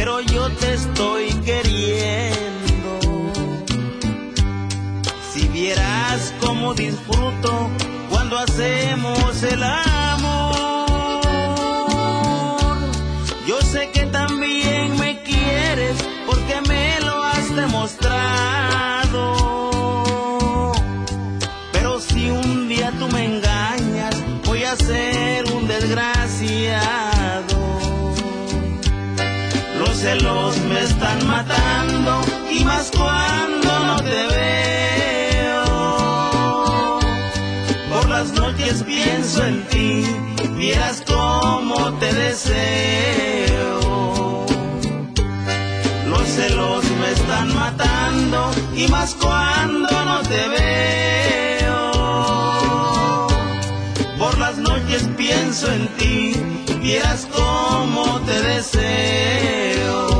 pero yo te estoy queriendo. Si vieras cómo disfruto cuando hacemos el amor. Yo sé que también me quieres porque me lo has demostrado. Pero si un día tú me engañas, voy a ser un desgraciado. Los celos me están matando y más cuando no te veo. Por las noches pienso en ti, vieras cómo te deseo. Los celos me están matando y más cuando no te veo. Por las noches pienso en ti, vieras cómo te deseo.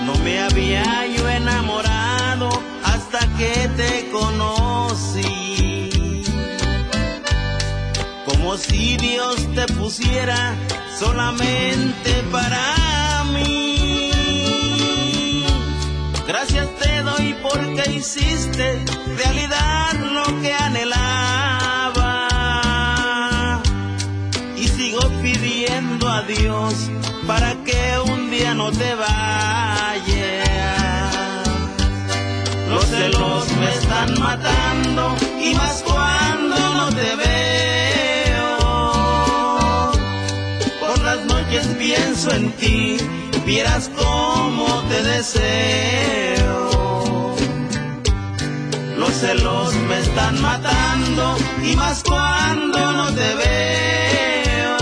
No me había yo enamorado hasta que te conocí. Como si Dios te pusiera solamente para mí. Gracias te doy porque hiciste realidad lo que anhelaba. Y sigo pidiendo a Dios para que un día no te vayas. Los celos me están matando y más cuando no te veo. Por las noches pienso en ti, vieras cómo te deseo. Los celos me están matando y más cuando no te veo.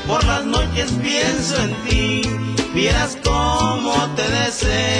Por las noches pienso en ti, vieras cómo te deseo.